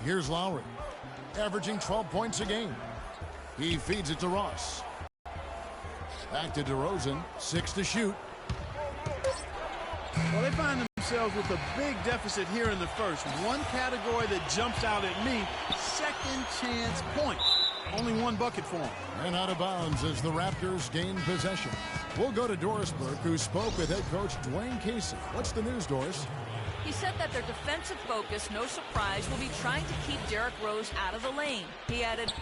Here's Lowry, averaging 12 points a game. He feeds it to Ross. Back to DeRozan, 6 to shoot. Well, they find themselves with a big deficit here in the first. One category that jumps out at me, second chance point. Only one bucket for them. And out of bounds as the Raptors gain possession. We'll go to Doris Burke, who spoke with head coach Dwayne Casey. What's the news, Doris? He said that their defensive focus, no surprise, will be trying to keep Derrick Rose out of the lane. He added,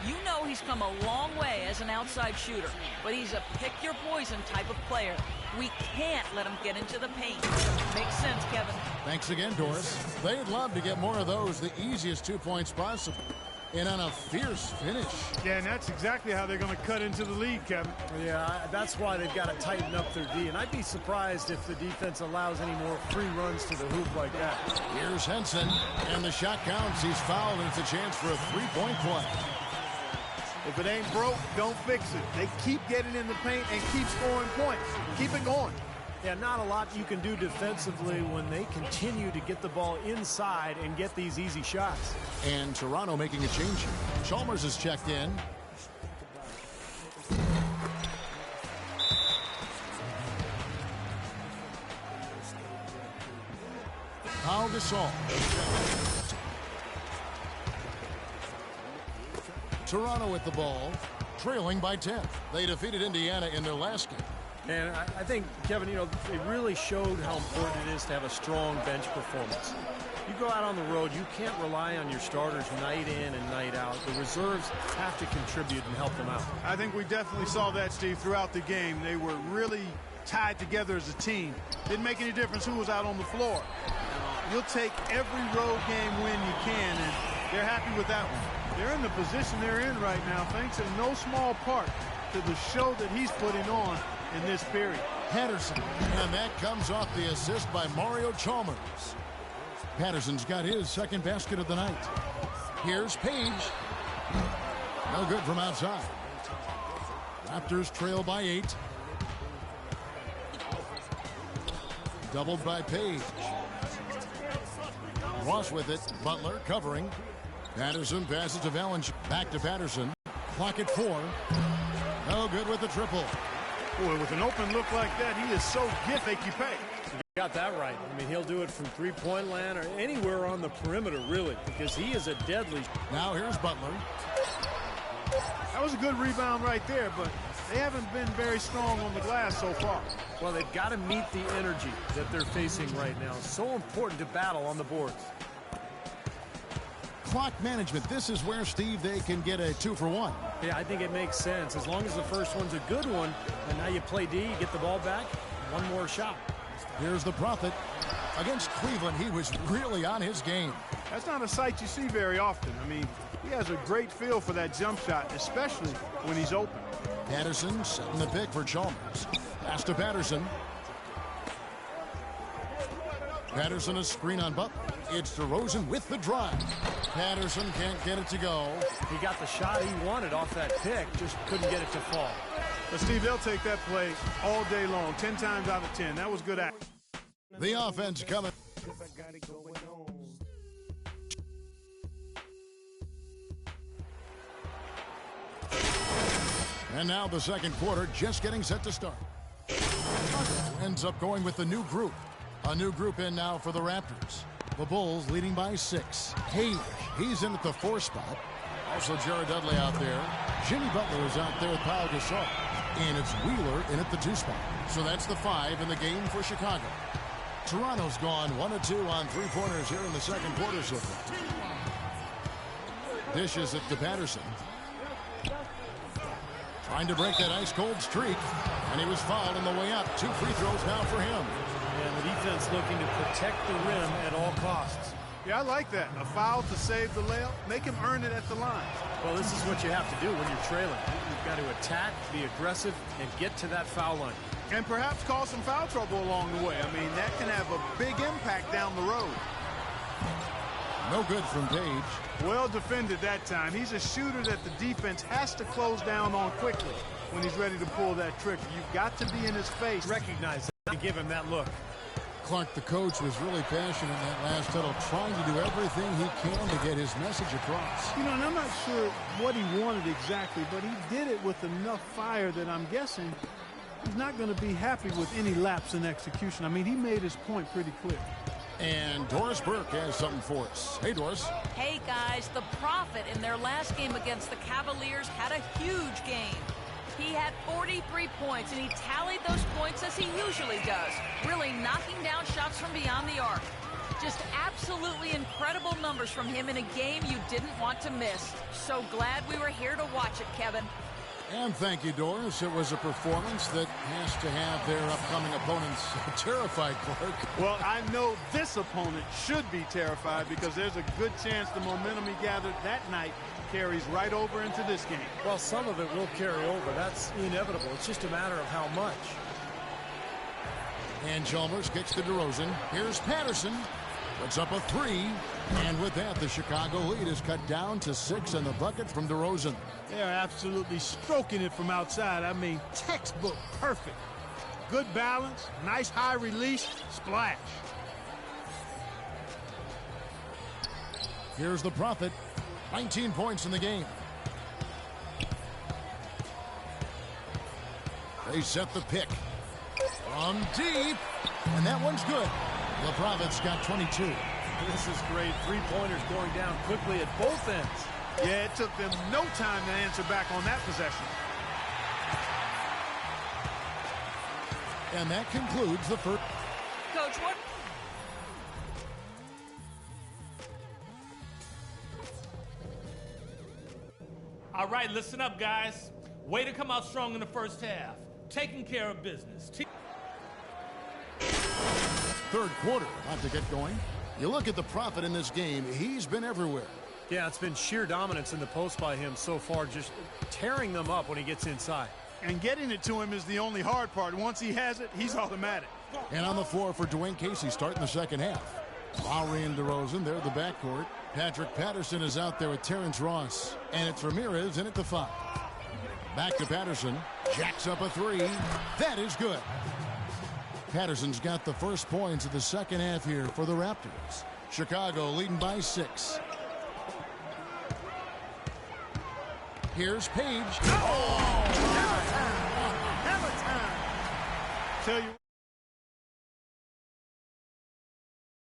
you know he's come a long way as an outside shooter, but he's a pick-your-poison type of player. We can't let him get into the paint. Makes sense, Kevin. Thanks again, Doris. They'd love to get more of those, the easiest 2 points possible. And on a fierce finish. Yeah, and that's exactly how they're going to cut into the lead, Kevin. Yeah, that's why they've got to tighten up their D. And I'd be surprised if the defense allows any more free runs to the hoop like that. Here's Henson, and the shot counts. He's fouled, and it's a chance for a three-point play. If it ain't broke, don't fix it. They keep getting in the paint and keep scoring points. Keep it going. Yeah, not a lot you can do defensively when they continue to get the ball inside and get these easy shots. And Toronto making a change. Chalmers has checked in. Pau Gasol. Toronto with the ball, trailing by 10. They defeated Indiana in their last game. And I think, Kevin, you know, it really showed how important it is to have a strong bench performance. You go out on the road, you can't rely on your starters night in and night out. The reserves have to contribute and help them out. I think we definitely saw that, Steve, throughout the game. They were really tied together as a team. Didn't make any difference who was out on the floor. You'll take every road game win you can, and they're happy with that one. They're in the position they're in right now, thanks in no small part to the show that he's putting on in this period. Patterson, and that comes off the assist by Mario Chalmers. Patterson's got his second basket of the night. Here's Page. No good from outside. Raptors trail by 8. Doubled by Page. Ross with it. Butler covering. Patterson passes to Valenzuela. Back to Patterson. Clock at 4. No good with the triple. Boy, with an open look like that, he is so gifted you pay. You got that right. I mean, he'll do it from three-point land or anywhere on the perimeter, really, because he is a deadly. Now here's Butler. That was a good rebound right there, but they haven't been very strong on the glass so far. Well, they've got to meet the energy that they're facing right now. So important to battle on the boards. Clock management. This is where, Steve, they can get a 2-for-1. Yeah, I think it makes sense. As long as the first one's a good one, and now you play D, you get the ball back, one more shot. Here's the Prophet. Against Cleveland, he was really on his game. That's not a sight you see very often. I mean, he has a great feel for that jump shot, especially when he's open. Patterson setting the pick for Chalmers. Pass to Patterson. Patterson a screen on Butler. It's DeRozan with the drive. Patterson can't get it to go. He got the shot he wanted off that pick, just couldn't get it to fall. But, Steve, they'll take that play all day long, 10 times out of 10. That was good act. The offense coming. And now the second quarter just getting set to start. Ends up going with the new group. A new group in now for the Raptors. The Bulls leading by 6. Page, he's in at the 4 spot. Also Jared Dudley out there. Jimmy Butler is out there with Pau Gasol. And it's Wheeler in at the 2 spot. So that's the 5 in the game for Chicago. Toronto's gone 1-2 on 3-pointers here in the second quarter so far. Dishes it to Patterson. Trying to break that ice-cold streak. And he was fouled on the way up. 2 free throws now for him. And the defense looking to protect the rim at all costs. Yeah, I like that. A foul to save the layup. Make him earn it at the line. Well, this is what you have to do when you're trailing. You've got to attack, be aggressive, and get to that foul line. And perhaps cause some foul trouble along the way. I mean, that can have a big impact down the road. No good from Page. Well defended that time. He's a shooter that the defense has to close down on quickly when he's ready to pull that trigger. You've got to be in his face. Recognize that and give him that look. Clark, the coach, was really passionate in that last huddle, trying to do everything he can to get his message across. You know, and I'm not sure what he wanted exactly, but he did it with enough fire that I'm guessing he's not going to be happy with any lapse in execution. I mean, he made his point pretty clear. And Doris Burke has something for us. Hey, Doris. Hey, guys, the Prophet in their last game against the Cavaliers had a huge game. He had 43 points, and he tallied those points as he usually does, really knocking down shots from beyond the arc. Just absolutely incredible numbers from him in a game you didn't want to miss. So glad we were here to watch it, Kevin. And thank you, Doris. It was a performance that has to have their upcoming opponents terrified, Clark. Well, I know this opponent should be terrified because there's a good chance the momentum he gathered that night carries right over into this game. Well, some of it will carry over. That's inevitable. It's just a matter of how much. And Chalmers kicks to DeRozan. Here's Patterson. Puts up a three. And with that, the Chicago lead is cut down to 6 in the bucket from DeRozan. They're absolutely stroking it from outside. I mean, textbook perfect. Good balance, nice high release, splash. Here's the Prophet. 19 points in the game. They set the pick. From deep. And that one's good. The Prophet's got 22. This is great. Three-pointers going down quickly at both ends. Yeah, it took them no time to answer back on that possession. And that concludes the first. Coach, what? All right, listen up, guys. Way to come out strong in the first half. Taking care of business. Third quarter about to get going. You look at the Prophet in this game, he's been everywhere. Yeah, it's been sheer dominance in the post by him so far, just tearing them up when he gets inside. And getting it to him is the only hard part. Once he has it, he's automatic. And on the floor for Dwayne Casey starting the second half. Lowry and DeRozan, they're the backcourt. Patrick Patterson is out there with Terrence Ross. And it's Ramirez in at the 5. Back to Patterson. Jacks up a three. That is good. Patterson's got the first points of the second half here for the Raptors. Chicago leading by 6. Here's Page. Oh! Hammer time! Tell you.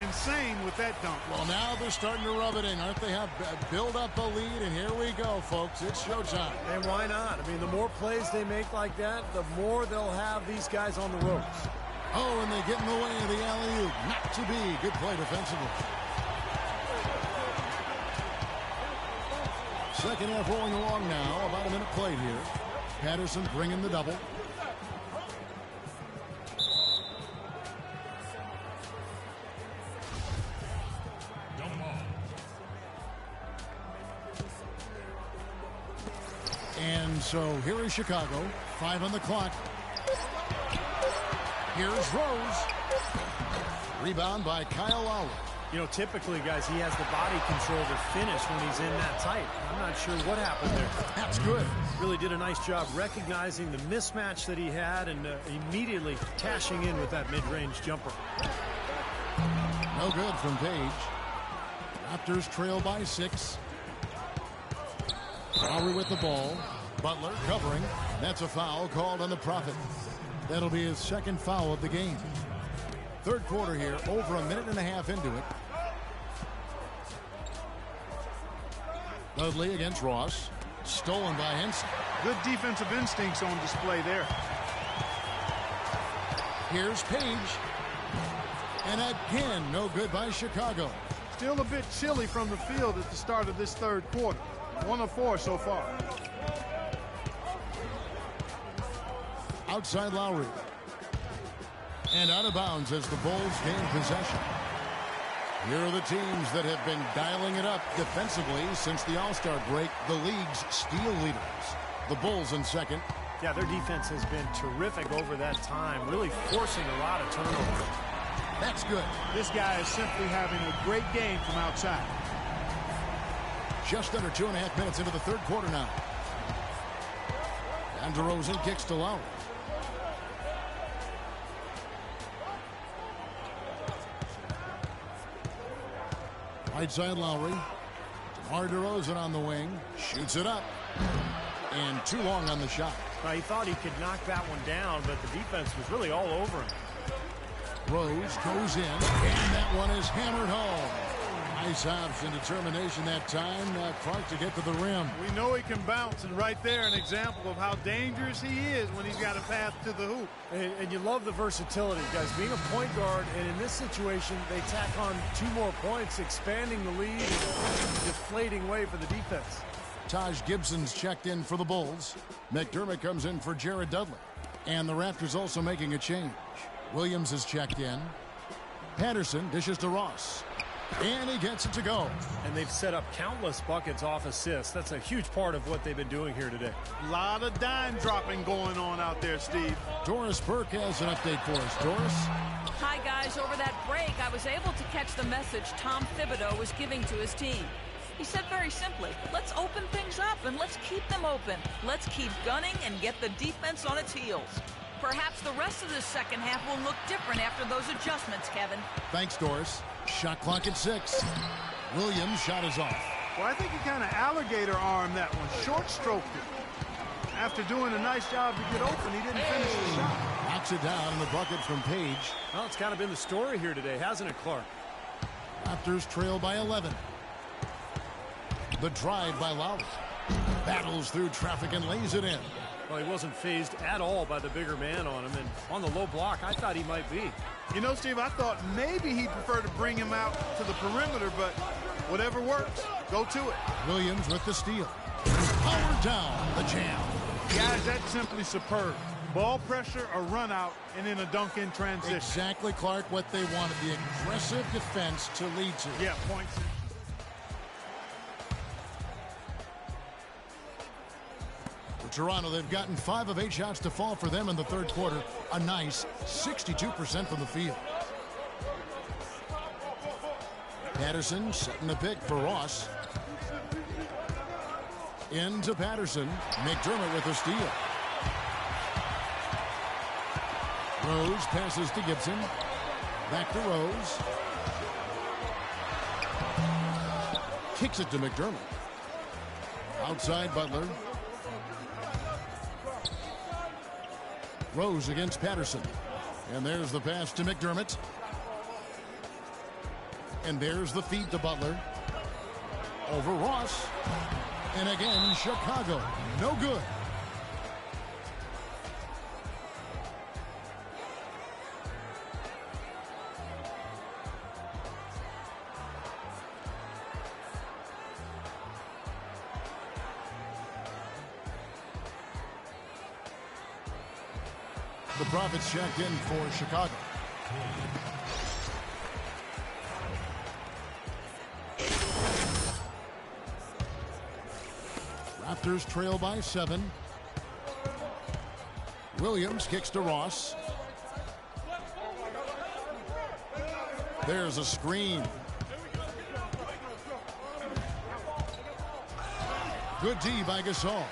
Insane with that dunk. Well, now they're starting to rub it in, aren't they? Have build up a lead, and here we go, folks. It's showtime. And why not? I mean, the more plays they make like that, the more they'll have these guys on the ropes. Oh, and they get in the way of the alley-oop. Not to be. Good play defensively. Second half rolling along now. About a minute played here. Patterson bringing the double. And so here is Chicago. 5 on the clock. Here's Rose. Rebound by Kyle Lowry. You know, typically, guys, he has the body control to finish when he's in that tight. I'm not sure what happened there. That's good. Really did a nice job recognizing the mismatch that he had and immediately cashing in with that mid-range jumper. No good from Page. Raptors trail by 6. Lowry with the ball. Butler covering. That's a foul called on the Prophet. That'll be his second foul of the game. Third quarter here, over a minute and a half into it. Dudley against Ross. Stolen by Henson. Good defensive instincts on display there. Here's Page. And again, no good by Chicago. Still a bit chilly from the field at the start of this third quarter. 1 of 4 so far. Outside Lowry. And out of bounds as the Bulls gain possession. Here are the teams that have been dialing it up defensively since the All-Star break. The league's steal leaders. The Bulls in second. Yeah, their defense has been terrific over that time, really forcing a lot of turnovers. That's good. This guy is simply having a great game from outside. Just under 2.5 minutes into the third quarter now. And DeRozan kicks to Lowry. Right side Lowry. DeMar DeRozan on the wing. Shoots it up. And too long on the shot. He thought he could knock that one down, but the defense was really all over him. Rose goes in, and that one is hammered home. Nice hops and determination that time. Clark to get to the rim. We know he can bounce, and right there an example of how dangerous he is when he's got a path to the hoop. And you love the versatility, guys. Being a point guard, and in this situation, they tack on 2 more points, expanding the lead and deflating way for the defense. Taj Gibson's checked in for the Bulls. McDermott comes in for Jared Dudley. And the Raptors also making a change. Williams is checked in. Patterson dishes to Ross. And he gets it to go. And they've set up countless buckets off assists. That's a huge part of what they've been doing here today. A lot of dime dropping going on out there, Steve. Doris Burke has an update for us. Doris? Hi, guys. Over that break, I was able to catch the message Tom Thibodeau was giving to his team. He said very simply, let's open things up and let's keep them open. Let's keep gunning and get the defense on its heels. Perhaps the rest of the second half will look different after those adjustments, Kevin. Thanks, Doris. Shot clock at 6. Williams' shot is off. Well, I think he kind of alligator armed that one, short stroked it. After doing a nice job to get open, he didn't finish the shot. Knocks it down in the bucket from Page. Well, it's kind of been the story here today, hasn't it, Clark? Raptors trail by 11. The drive by Lowry. Battles through traffic and lays it in. Well, he wasn't phased at all by the bigger man on him, and on the low block, I thought he might be. You know, Steve, I thought maybe he'd prefer to bring him out to the perimeter, but whatever works, go to it. Williams with the steal. Powered down the jam. Guys, that's simply superb. Ball pressure, a run out, and then a dunk in transition. Exactly, Clark, what they wanted, the aggressive defense to lead to. Yeah, points. Toronto, they've gotten 5 of 8 shots to fall for them in the third quarter. A nice 62% from the field. Patterson setting the pick for Ross. Into Patterson. McDermott with a steal. Rose passes to Gibson. Back to Rose. Kicks it to McDermott. Outside Butler. Rose against Patterson. And there's the pass to McDermott. And there's the feed to Butler. Over Ross. And again, Chicago. No good. The Profits checked in for Chicago. Raptors trail by 7. Williams kicks to Ross. There's a screen. Good D by Gasol.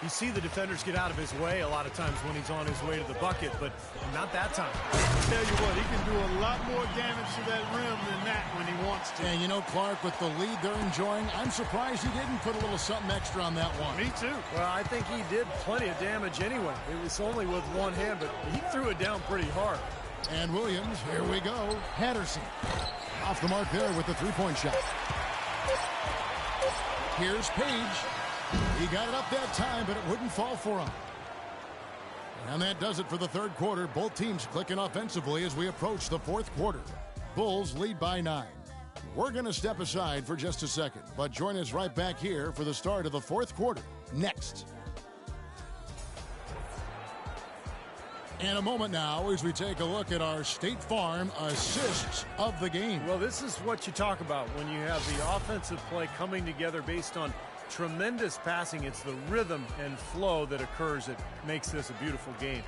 You see the defenders get out of his way a lot of times when he's on his way to the bucket, but not that time. I'll tell you what, he can do a lot more damage to that rim than that when he wants to. And you know, Clark, with the lead they're enjoying, I'm surprised he didn't put a little something extra on that one. Me too. Well, I think he did plenty of damage anyway. It was only with one hand, but he threw it down pretty hard. And Williams, here we go. Patterson off the mark there with the three-point shot. Here's Page. He got it up that time, but it wouldn't fall for him. And that does it for the third quarter. Both teams clicking offensively as we approach the fourth quarter. Bulls lead by 9. We're going to step aside for just a second, but join us right back here for the start of the fourth quarter next. And a moment now as we take a look at our State Farm assists of the game. Well, this is what you talk about when you have the offensive play coming together based on tremendous passing. It's the rhythm and flow that occurs that makes this a beautiful game.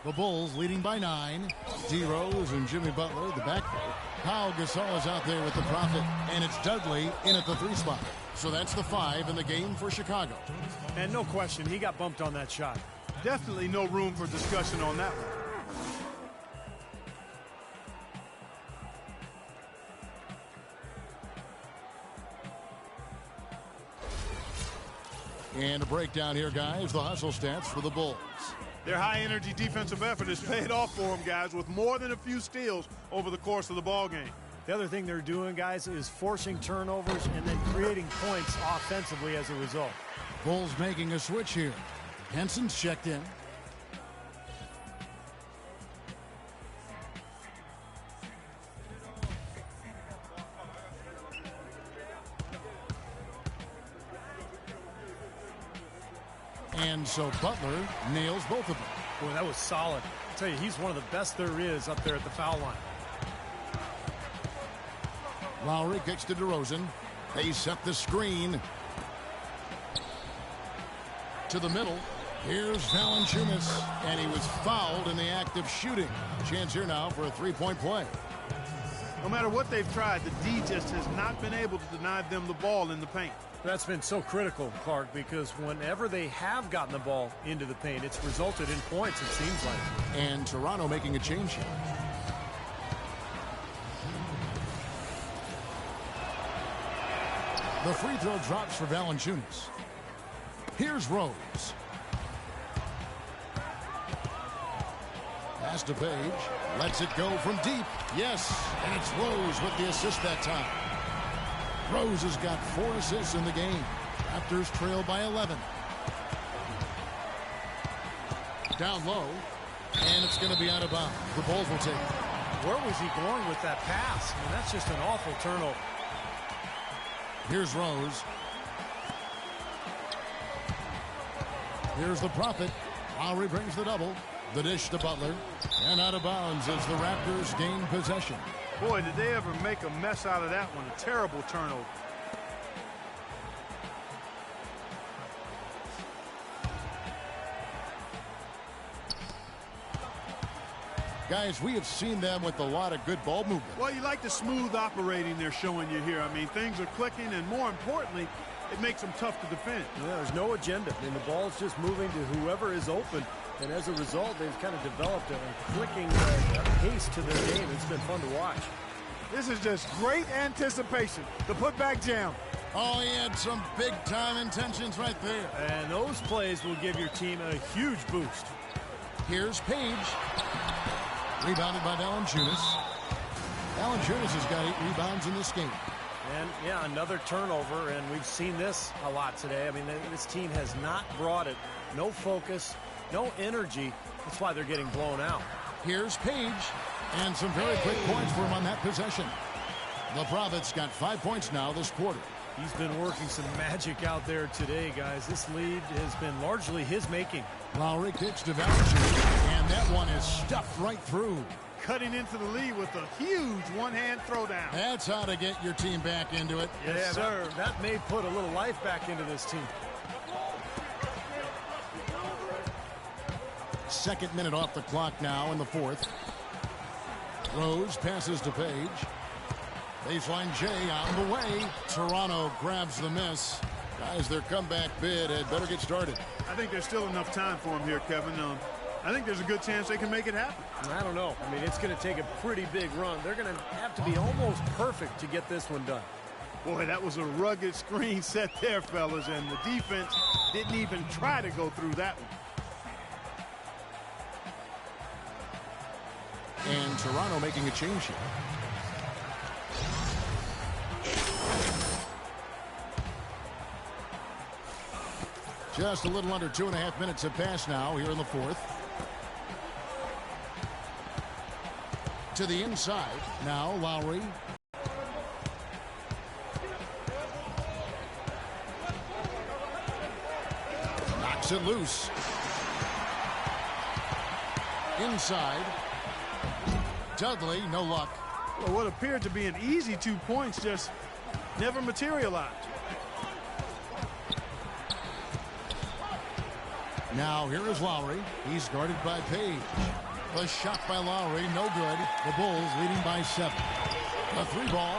The Bulls leading by 9. D. Rose and Jimmy Butler, the backcourt. Pau Gasol is out there with the Prophet, and it's Dudley in at the 3 spot. So that's the 5 in the game for Chicago. And no question, he got bumped on that shot. Definitely no room for discussion on that one. And a breakdown here, guys, the hustle stats for the Bulls. Their high-energy defensive effort has paid off for them, guys, with more than a few steals over the course of the ball game. The other thing they're doing, guys, is forcing turnovers and then creating points offensively as a result. Bulls making a switch here. Henson's checked in. And so Butler nails both of them. Boy, that was solid. I'll tell you, he's one of the best there is up there at the foul line. Lowry kicks to DeRozan. They set the screen. To the middle. Here's Valanciunas. And he was fouled in the act of shooting. Chance here now for a three-point play. No matter what they've tried, the D just has not been able to deny them the ball in the paint. That's been so critical, Clark, because whenever they have gotten the ball into the paint, it's resulted in points, it seems like. And Toronto making a change here. The free throw drops for Valanciunas. Here's Rose. Pass to Page. Lets it go from deep. Yes, and it's Rose with the assist that time. Rose has got 4 assists in the game. Raptors trail by 11. Down low, and it's going to be out of bounds. The Bulls will take it. Where was he going with that pass? I mean, that's just an awful turnover. Here's Rose. Here's the Prophet. Lowry brings the double. The dish to Butler. And out of bounds as the Raptors gain possession. Boy, did they ever make a mess out of that one. A terrible turnover. Guys, we have seen them with a lot of good ball movement. Well, you like the smooth operating they're showing you here. I mean, things are clicking, and more importantly, it makes them tough to defend. Yeah, there's no agenda. I mean, the ball's just moving to whoever is open. And as a result, they've kind of developed a clicking pace to their game. It's been fun to watch. This is just great anticipation. The putback jam. Oh, he had some big-time intentions right there. And those plays will give your team a huge boost. Here's Page. Rebounded by Valanciunas. Valanciunas has got 8 rebounds in this game. And, yeah, another turnover, and we've seen this a lot today. I mean, this team has not brought it. No focus, no energy. That's why they're getting blown out. Here's Page. And some very quick points for him on that possession. The Prophet's got 5 points now this quarter. He's been working some magic out there today, guys. This lead has been largely his making. Lowry kicks to Valanciunas, and that one is stuffed right through. Cutting into the lead with a huge one-hand throwdown. That's how to get your team back into it. Yes, sir. That may put a little life back into this team. Second minute off the clock now in the fourth. Rose passes to Page. Baseline J on the way. Toronto grabs the miss. Guys, their comeback bid had better get started. I think there's still enough time for them here, Kevin. I think there's a good chance they can make it happen. I don't know. I mean, it's going to take a pretty big run. They're going to have to be almost perfect to get this one done. Boy, that was a rugged screen set there, fellas, and the defense didn't even try to go through that one. And Toronto making a change here. Just a little under 2.5 minutes have passed now here in the fourth. To the inside. Now Lowry. Knocks it loose. Inside. Dudley, no luck. Well, what appeared to be an easy 2 points just never materialized. Now here is Lowry. He's guarded by Page. The shot by Lowry, no good. The Bulls leading by 7. A 3-ball.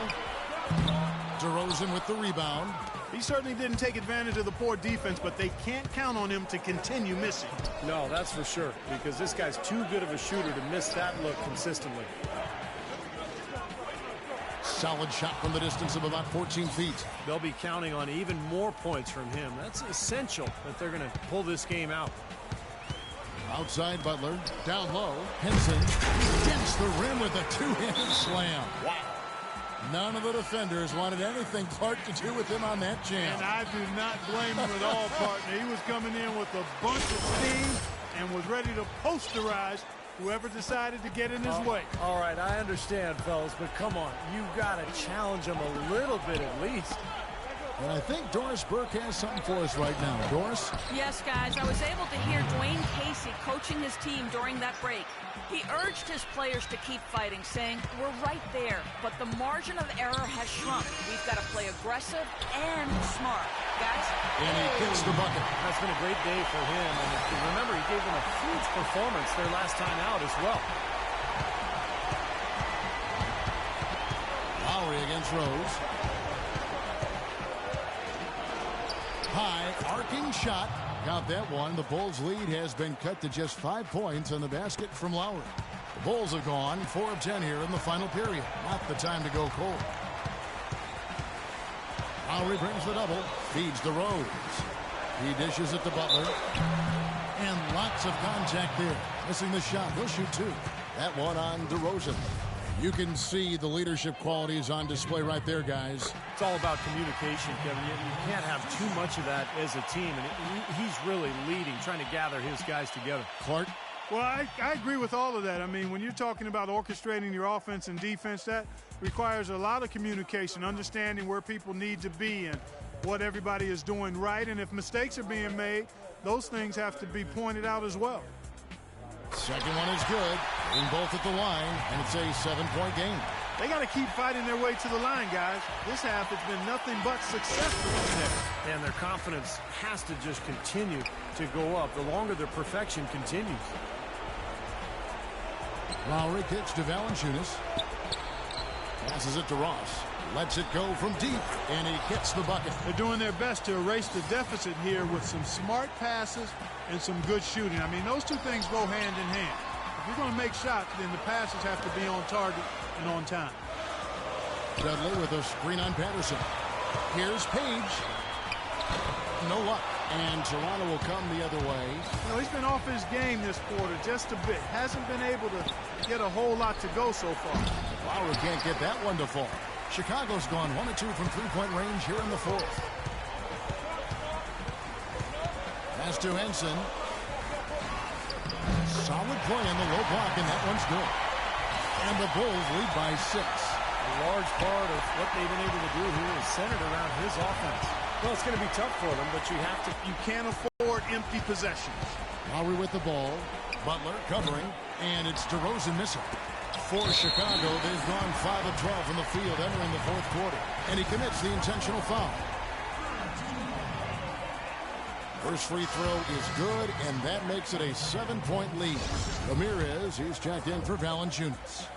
DeRozan with the rebound. He certainly didn't take advantage of the poor defense, but they can't count on him to continue missing. No, that's for sure, because this guy's too good of a shooter to miss that look consistently. Solid shot from the distance of about 14 feet. They'll be counting on even more points from him. That's essential that they're going to pull this game out. Outside Butler, down low, Henson against the rim with a two-handed slam. Wow. None of the defenders wanted anything Clark to do with him on that jam. And I do not blame him at all, partner. He was coming in with a bunch of steam and was ready to posterize whoever decided to get in his way. All right, I understand, fellas, but come on. You've got to challenge him a little bit at least. And I think Doris Burke has something for us right now. Doris? Yes, guys, I was able to hear Dwayne Casey coaching his team during that break. He urged his players to keep fighting, saying, "We're right there, but the margin of error has shrunk. We've got to play aggressive and smart." Guys? And he gets the bucket. That's been a great day for him. And if you remember, he gave them a huge performance their last time out as well. Lowry against Rose. High, arcing shot. Got that one. The Bulls' lead has been cut to just 5 points on the basket from Lowry. The Bulls have gone 4 of 10 here in the final period. Not the time to go cold. Lowry brings the double. Feeds to Rose. He dishes it to Butler. And lots of contact there. Missing the shot. He'll shoot 2. That one on DeRozan. You can see the leadership qualities on display right there, guys. It's all about communication, Kevin. You can't have too much of that as a team, and he's really leading, trying to gather his guys together. Clark? Well, I agree with all of that. I mean, when you're talking about orchestrating your offense and defense, that requires a lot of communication, understanding where people need to be and what everybody is doing right. And if mistakes are being made, those things have to be pointed out as well. Second one is good. Getting both at the line, and it's a 7-point game. They got to keep fighting their way to the line, guys. This half has been nothing but successful there. And their confidence has to just continue to go up the longer their perfection continues. Lowry kicks to Valanciunas. Passes it to Ross. Lets it go from deep, and he gets the bucket. They're doing their best to erase the deficit here with some smart passes and some good shooting. I mean, those two things go hand in hand. If you're going to make shots, then the passes have to be on target and on time. Dudley with a screen on Patterson. Here's Page. No luck. And Toronto will come the other way. You know, he's been off his game this quarter just a bit. Hasn't been able to get a whole lot to go so far. Lowry can't get that one to fall. Chicago's gone 1 of 2 from three-point range here in the fourth. Pass to Henson. Solid play in the low block, and that one's good. And the Bulls lead by 6. A large part of what they've been able to do here is centered around his offense. Well, it's going to be tough for them, but you can't afford empty possessions. Lowry with the ball. Butler covering, and it's DeRozan missing. For Chicago, they've gone 5 of 12 from the field entering the fourth quarter, and he commits the intentional foul. First free throw is good, and that makes it a 7-point lead. Ramirez, he's checked in for Valanciunas.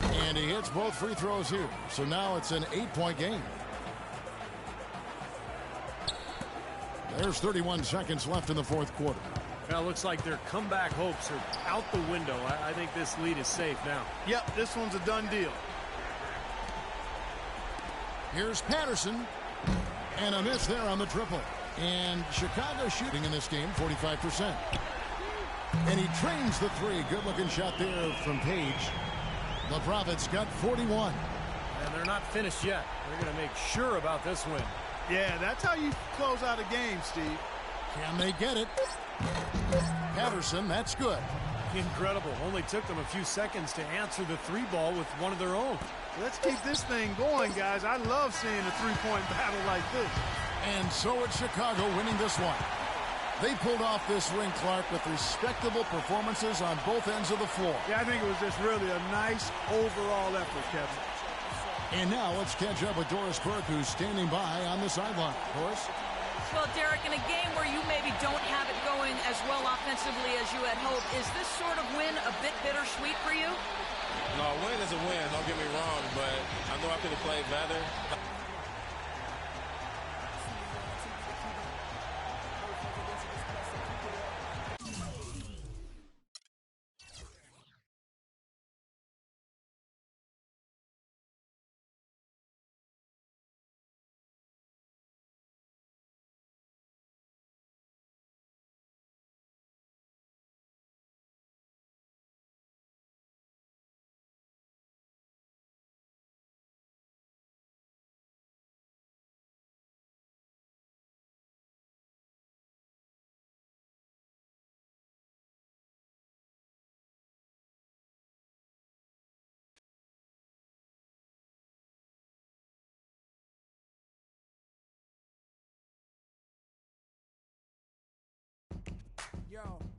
And he hits both free throws here, so now it's an 8-point game. There's 31 seconds left in the fourth quarter. Well, it looks like their comeback hopes are out the window. I think this lead is safe now. Yep, this one's a done deal. Here's Patterson. And a miss there on the triple. And Chicago shooting in this game, 45%. And he trains the 3. Good-looking shot there from Page. The Profits got 41. And they're not finished yet. They're going to make sure about this win. Yeah, that's how you close out a game, Steve. Can they get it? Patterson, that's good. Incredible. Only took them a few seconds to answer the 3-ball with one of their own. Let's keep this thing going, guys. I love seeing a 3-point battle like this. And so it's Chicago winning this one. They pulled off this win, Clark, with respectable performances on both ends of the floor. Yeah, I think it was just really a nice overall effort, Kevin. And now let's catch up with Doris Burke, who's standing by on the sideline. Doris? Well, Derek, in a game where you maybe don't have it going as well offensively as you had hoped, is this sort of win a bit bittersweet for you? No, a win is a win, don't get me wrong, but I know I could have played better. Yo.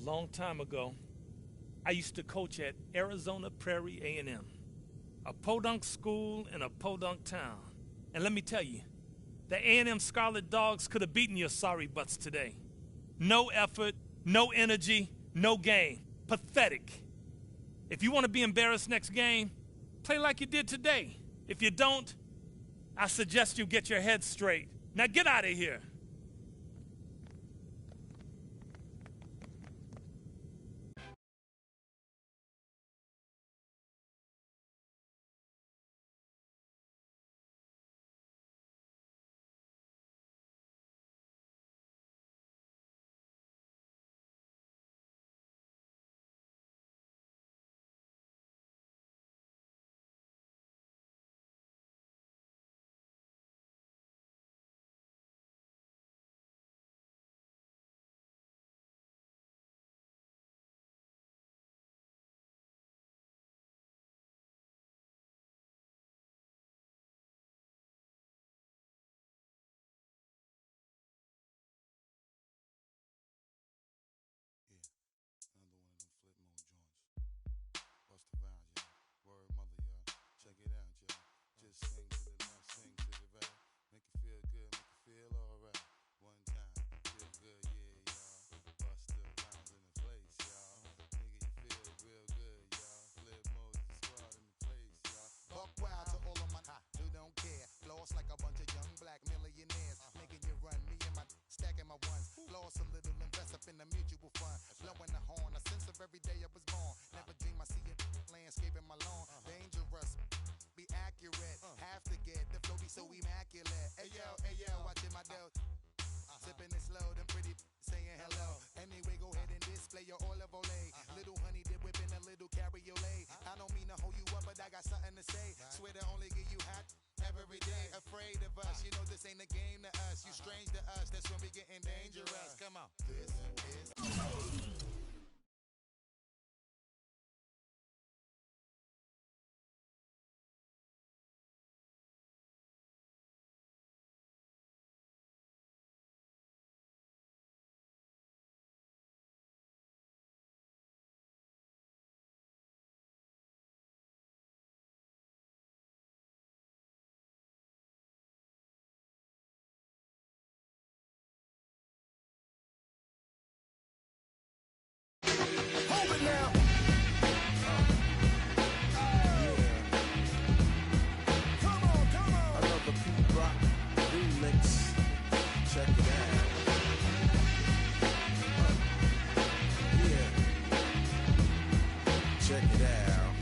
long time ago, I used to coach at Arizona Prairie A&M, a podunk school in a podunk town. And let me tell you, the A&M Scarlet Dogs could have beaten your sorry butts today. No effort, no energy, no game. Pathetic. If you want to be embarrassed next game, play like you did today. If you don't, I suggest you get your head straight. Now get out of here. Like a bunch of young black millionaires, making you run. Me and my stacking my ones. Lost a little, invest up in the mutual fund. Blowing the horn, a sense of every day I was born. Never dream I see it, landscaping my lawn. Dangerous, be accurate. Have to get the flow be so immaculate. Hey yo, watching my dough. Sipping it slow, them pretty saying hello. Anyway, go ahead and display your olive olay. Little honey dip whipping a little cabriolet. I don't mean to hold you up, but I got something to say. Swear to only give you hot every day. Afraid of us, you know this ain't a game to us. You strange to us, that's when we getting dangerous. Come on. This is now. Come on. Another Pete Rock remix. Check it out. Yeah. Check it out.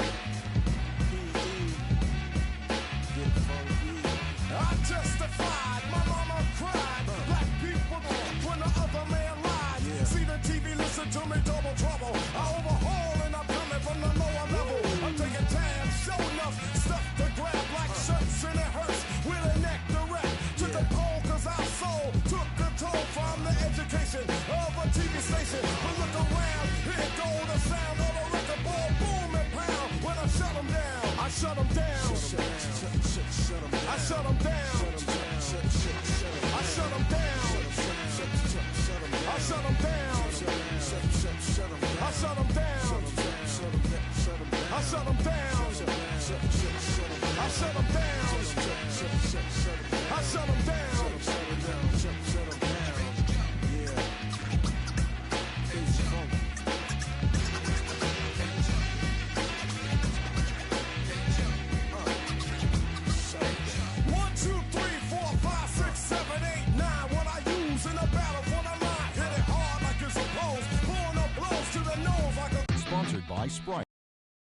Get funky. I justified, my mama cried. Black people when the other man lied. Yeah. See the TV, listen to me, double trouble. I overhaul and I'm coming from the lower level. I'm taking tabs, show enough stuff to grab like shirts and it hurts with a neck direct to the pole, cause our soul took control from the education of a TV station. But look around, here go the sound of a record ball, boom and pound. When I shut them down, I shut them down. I shut them down. I shut them down. I shut them down. I shut them down. I shut them down. I shut them down. I shut them down. Yeah. It's funky. 1, 2, 3, 4, 5, 6, 7, 8, 9. What I use in a battle for the line. Hit it hard like you're supposed. Pouring up blows to the nose like a... Sponsored by Sprite.